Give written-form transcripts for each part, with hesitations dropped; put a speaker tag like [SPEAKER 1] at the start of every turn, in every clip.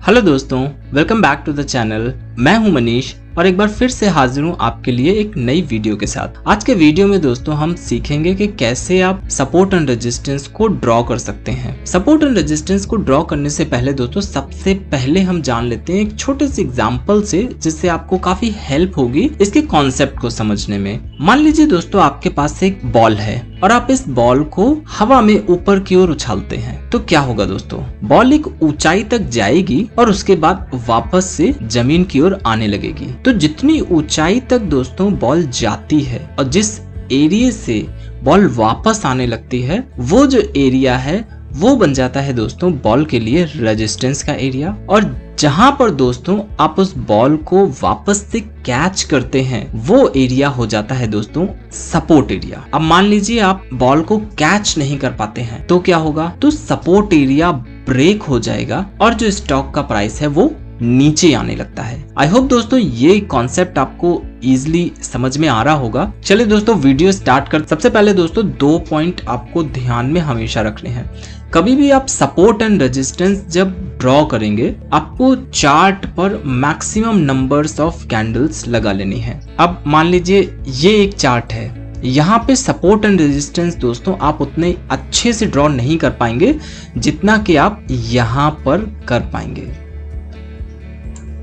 [SPEAKER 1] Hello दोस्तों, welcome back to the channel. मैं हूं मनीष और एक बार फिर से हाजिर हूं आपके लिए एक नई वीडियो के साथ। आज के वीडियो में दोस्तों हम सीखेंगे कि कैसे आप सपोर्ट एंड रेजिस्टेंस को ड्रॉ कर सकते हैं। सपोर्ट एंड रेजिस्टेंस को ड्रॉ करने से पहले दोस्तों सबसे पहले हम जान लेते हैं एक छोटे से एग्जांपल से, जिससे आपको काफी हेल्प होगी इसके कॉन्सेप्ट को समझने में। मान लीजिए दोस्तों आपके पास एक बॉल है और आप इस बॉल को हवा में ऊपर की ओर उछालते हैं, तो क्या होगा दोस्तों? बॉल एक ऊंचाई तक जाएगी और उसके बाद वापस से जमीन की ओर आने लगेगी। तो जितनी ऊंचाई तक दोस्तों बॉल जाती है और जिस एरिया से बॉल वापस आने लगती है, वो जो एरिया है वो बन जाता है दोस्तों बॉल के लिए रेजिस्टेंस का एरिया। और जहां पर दोस्तों आप उस बॉल को वापस से कैच करते हैं, वो एरिया हो जाता है दोस्तों सपोर्ट एरिया। अब मान लीजिए आप बॉल को कैच नहीं कर पाते हैं, तो क्या होगा? तो सपोर्ट एरिया ब्रेक हो जाएगा और जो स्टॉक का प्राइस है वो नीचे आने लगता है। आई होप दोस्तों ये कॉन्सेप्ट आपको इजीली समझ में आ रहा होगा। चलिए दोस्तों वीडियो स्टार्ट कर। सबसे पहले दोस्तों 2 पॉइंट आपको ध्यान में हमेशा रखने हैं। कभी भी आप सपोर्ट एंड रेजिस्टेंस जब ड्रॉ करेंगे, आपको चार्ट पर मैक्सिमम नंबर्स ऑफ कैंडल्स लगा लेनी है। अब मान लीजिए ये एक चार्ट है, यहाँ पे सपोर्ट एंड रेजिस्टेंस दोस्तों आप उतने अच्छे से ड्रॉ नहीं कर पाएंगे जितना कि आप यहाँ पर कर पाएंगे।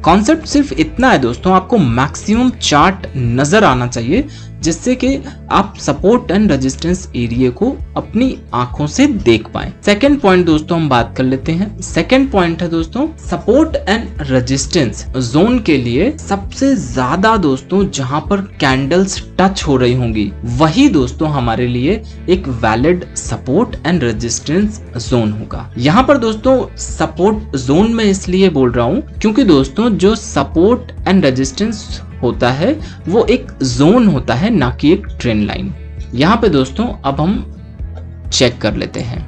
[SPEAKER 1] कॉन्सेप्ट सिर्फ इतना है दोस्तों, आपको मैक्सिमम चार्ट नजर आना चाहिए जिससे कि आप सपोर्ट एंड रेजिस्टेंस एरिया को अपनी आंखों से देख पाएं। सेकंड पॉइंट दोस्तों हम बात कर लेते हैं। सेकंड पॉइंट है दोस्तों सपोर्ट एंड रेजिस्टेंस जोन के लिए सबसे ज्यादा दोस्तों जहां पर कैंडल्स टच हो रही होंगी, वही दोस्तों हमारे लिए एक valid support and resistance zone होगा। यहाँ पर दोस्तों सपोर्ट जोन में इसलिए बोल रहा हूँ क्योंकि दोस्तों जो सपोर्ट एंड रेजिस्टेंस होता है वो एक जोन होता है, ना कि एक ट्रेंड लाइन। यहाँ पे दोस्तों अब हम चेक कर लेते हैं।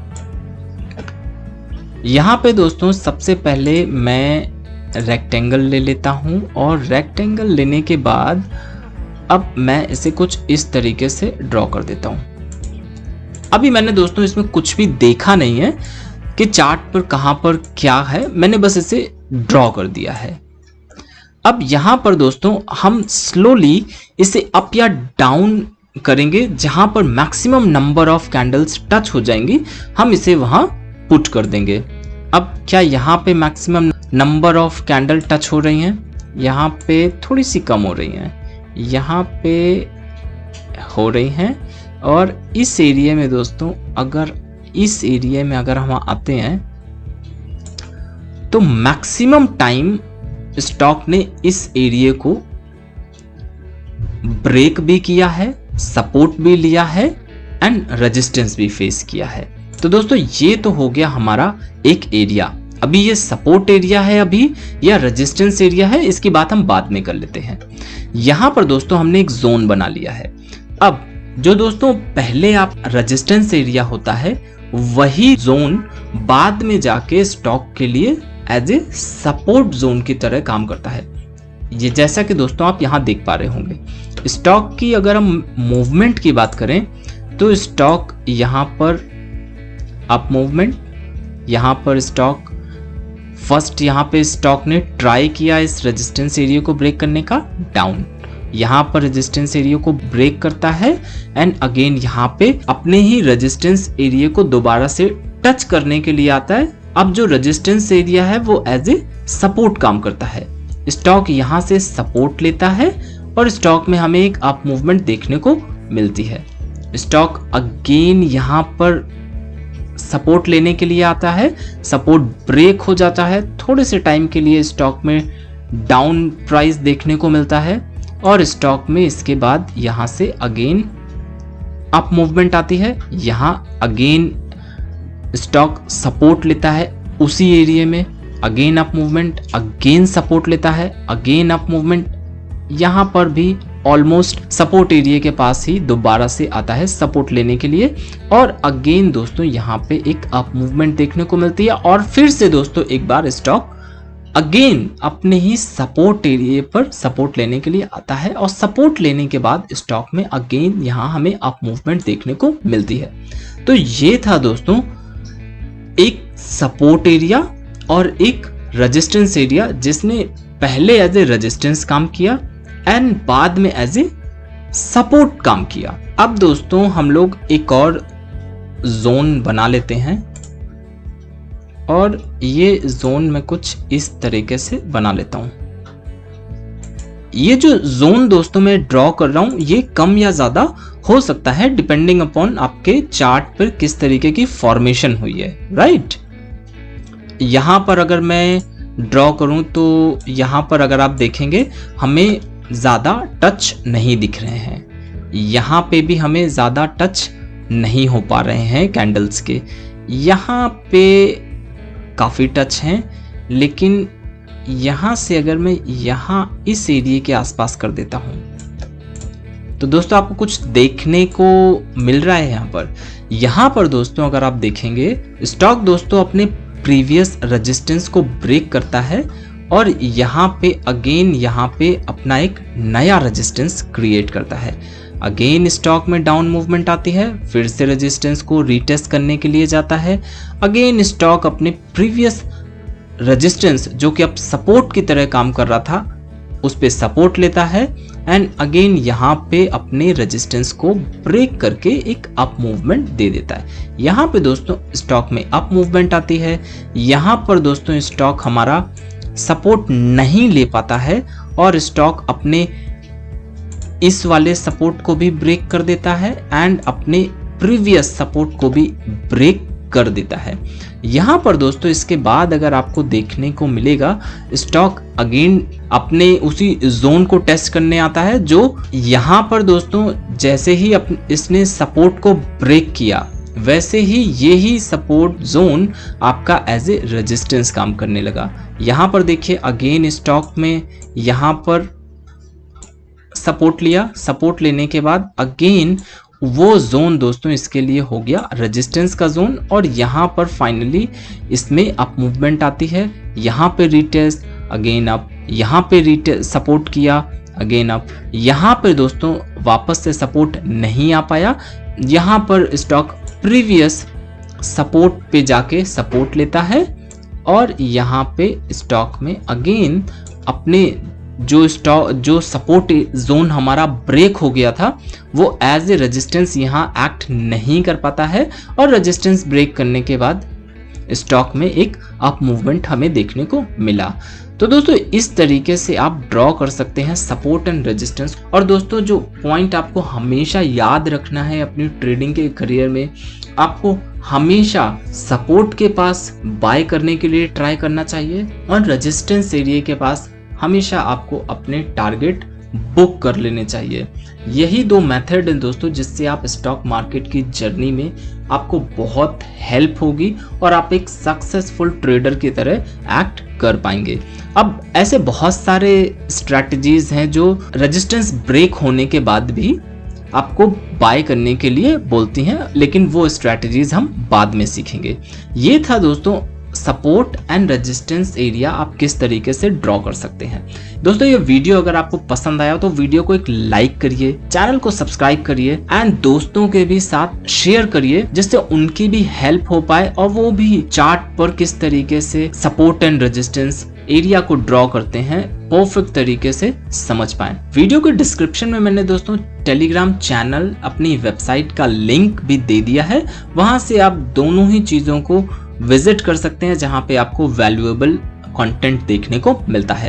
[SPEAKER 1] यहाँ पे दोस्तों सबसे पहले मैं रेक्टेंगल ले लेता हूँ और रेक्टेंगल लेने के बाद अब मैं इसे कुछ इस तरीके से ड्रॉ कर देता हूँ। अभी मैंने दोस्तों इसमें कुछ भी देखा नहीं है कि चार्ट पर कहाँ पर क्या है, मैंने बस इसे ड्रॉ कर दिया है। अब यहां पर दोस्तों हम स्लोली इसे अप या डाउन करेंगे, जहां पर maximum number of candles touch हो जाएंगी हम इसे वहां पुट कर देंगे। अब क्या यहां पे maximum number of candle touch हो रही हैं? यहां पे थोड़ी सी कम हो रही हैं, यहां पे हो रही हैं। और इस एरिया में दोस्तों इस एरिया में अगर हम आते हैं तो मैक्सिमम टाइम स्टॉक ने इस एरिया को ब्रेक भी किया है, सपोर्ट भी लिया है एंड रेजिस्टेंस भी फेस किया है। तो दोस्तों ये तो हो गया हमारा एक एरिया। अभी ये सपोर्ट एरिया है अभी या रेजिस्टेंस एरिया है, इसकी बात हम बाद में कर लेते हैं। यहां पर दोस्तों हमने एक जोन बना लिया है। अब जो दोस्तों पहले आप रेजिस्टेंस एरिया होता है, वही जोन बाद में जाके स्टॉक के लिए एज ए सपोर्ट जोन की तरह काम करता है। ये जैसा कि दोस्तों आप यहां देख पा रहे होंगे। स्टॉक की अगर हम मूवमेंट की बात करें तो स्टॉक यहां पर अप मूवमेंट, यहां पर स्टॉक फर्स्ट यहां पे स्टॉक ने ट्राई किया इस रेजिस्टेंस एरिया को ब्रेक करने का, डाउन, यहां पर रेजिस्टेंस एरिया को ब्रेक करता है एंड अगेन यहां पे अपने ही रेजिस्टेंस एरिया को दोबारा से टच करने के लिए आता है। अब जो रेजिस्टेंस एरिया है वो एज ए सपोर्ट काम करता है। स्टॉक यहां से सपोर्ट लेता है और स्टॉक में हमें एक अप मूवमेंट देखने को मिलती है। स्टॉक अगेन यहां पर सपोर्ट लेने के लिए आता है, सपोर्ट ब्रेक हो जाता है, थोड़े से टाइम के लिए स्टॉक में डाउन प्राइस देखने को मिलता है और स्टॉक में इसके बाद यहां से अगेन अप मूवमेंट आती है। यहां अगेन स्टॉक सपोर्ट लेता है उसी एरिया में, again up movement, again support लेता है, अगेन अप मूवमेंट, यहां पर भी ऑलमोस्ट सपोर्ट एरिया के पास ही दोबारा से आता है सपोर्ट लेने के लिए और अगेन दोस्तों यहां पे एक अप मूवमेंट देखने को मिलती है और फिर से दोस्तों एक बार स्टॉक अगेन अपने ही सपोर्ट एरिया पर सपोर्ट लेने के लिए आता है और सपोर्ट लेने के बाद स्टॉक में अगेन यहां हमें अप मूवमेंट देखने को मिलती है। तो ये था दोस्तों एक सपोर्ट एरिया और एक रेजिस्टेंस एरिया जिसने पहले एज ए रेजिस्टेंस काम किया एंड बाद में एज ए सपोर्ट काम किया। अब दोस्तों हम लोग एक और जोन बना लेते हैं और ये जोन में कुछ इस तरीके से बना लेता हूं। ये जो जोन दोस्तों मैं ड्रॉ कर रहा हूं ये कम या ज्यादा हो सकता है डिपेंडिंग अपॉन आपके चार्ट पर किस तरीके की फॉर्मेशन हुई है, राइट। यहां पर अगर मैं ड्रॉ करूं तो यहां पर अगर आप देखेंगे हमें ज्यादा टच नहीं दिख रहे हैं, यहां पे भी हमें ज्यादा टच नहीं हो पा रहे हैं कैंडल्स के, यहां पे काफी टच हैं, लेकिन यहां से अगर मैं यहां इस एरिया के आसपास कर देता हूं तो दोस्तों आपको कुछ देखने को मिल रहा है। यहां पर दोस्तों अगर आप देखेंगे स्टॉक दोस्तों अपने प्रीवियस रेजिस्टेंस को ब्रेक करता है और यहाँ पे अगेन यहाँ पे अपना एक नया रेजिस्टेंस क्रिएट करता है। अगेन स्टॉक में डाउन मूवमेंट आती है, फिर से रेजिस्टेंस को रीटेस्ट करने के लिए जाता है। अगेन स्टॉक अपने प्रीवियस रेजिस्टेंस जो कि अब सपोर्ट की तरह काम कर रहा था उस पे सपोर्ट लेता है एंड अगेन यहाँ पे अपने रेजिस्टेंस को ब्रेक करके एक अप मूवमेंट दे देता है। यहाँ पे दोस्तों स्टॉक में अप मूवमेंट आती है, यहाँ पर दोस्तों स्टॉक हमारा सपोर्ट नहीं ले पाता है और स्टॉक अपने इस वाले सपोर्ट को भी ब्रेक कर देता है एंड अपने प्रीवियस सपोर्ट को भी ब्रेक कर देता है। यहाँ पर दोस्तों इसके बाद अगर आपको देखने को मिलेगा स्टॉक अगेन अपने उसी जोन को टेस्ट करने आता है जो यहाँ पर दोस्तों जैसे ही इसने सपोर्ट को ब्रेक किया वैसे ही यही सपोर्ट जोन आपका एज ए रेजिस्टेंस काम करने लगा। यहाँ पर देखिए अगेन स्टॉक में यहाँ पर सपोर्ट लिया, सपोर्ट लेने के बाद अगेन वो जोन दोस्तों इसके लिए हो गया रेजिस्टेंस का जोन और यहाँ पर फाइनली इसमें अप मूवमेंट आती है। यहाँ पे रीटेस्ट अगेन अप, यहाँ पे रीटेस्ट सपोर्ट किया अगेन अप, यहाँ पे दोस्तों वापस से सपोर्ट नहीं आ पाया, यहाँ पर स्टॉक प्रीवियस सपोर्ट पे जाके सपोर्ट लेता है और यहाँ पे स्टॉक में अगेन अपने जो सपोर्ट जोन हमारा ब्रेक हो गया था वो एज ए रेजिस्टेंस यहाँ एक्ट नहीं कर पाता है और रेजिस्टेंस ब्रेक करने के बाद स्टॉक में एक अप मूवमेंट हमें देखने को मिला। तो दोस्तों इस तरीके से आप ड्रॉ कर सकते हैं सपोर्ट एंड रेजिस्टेंस। और दोस्तों जो पॉइंट आपको हमेशा याद रखना है अपनी ट्रेडिंग के करियर में, आपको हमेशा सपोर्ट के पास बाय करने के लिए ट्राई करना चाहिए और रेजिस्टेंस एरिया के पास हमेशा आपको अपने टारगेट बुक कर लेने चाहिए। यही दो मेथड हैं दोस्तों जिससे आप स्टॉक मार्केट की जर्नी में आपको बहुत हेल्प होगी और आप एक सक्सेसफुल ट्रेडर की तरह एक्ट कर पाएंगे। अब ऐसे बहुत सारे स्ट्रैटेजीज हैं जो रेजिस्टेंस ब्रेक होने के बाद भी आपको बाय करने के लिए बोलती हैं, लेकिन वो स्ट्रैटेजीज हम बाद में सीखेंगे। ये था दोस्तों सपोर्ट एंड रेजिस्टेंस एरिया आप किस तरीके से ड्रॉ कर सकते हैं। दोस्तों ये वीडियो अगर आपको पसंद आया तो वीडियो को एक लाइक करिए, चैनल को सब्सक्राइब करिए एंड दोस्तों के भी साथ शेयर करिए जिससे उनकी भी हेल्प हो पाए और वो भी चार्ट पर किस तरीके से सपोर्ट एंड रेजिस्टेंस एरिया को ड्रॉ करते हैं परफेक्ट तरीके से समझ पाए। वीडियो के डिस्क्रिप्शन में मैंने दोस्तों टेलीग्राम चैनल अपनी वेबसाइट का लिंक भी दे दिया है, वहां से आप दोनों ही चीजों को विजिट कर सकते हैं जहां पे आपको वैल्यूएबल कंटेंट देखने को मिलता है।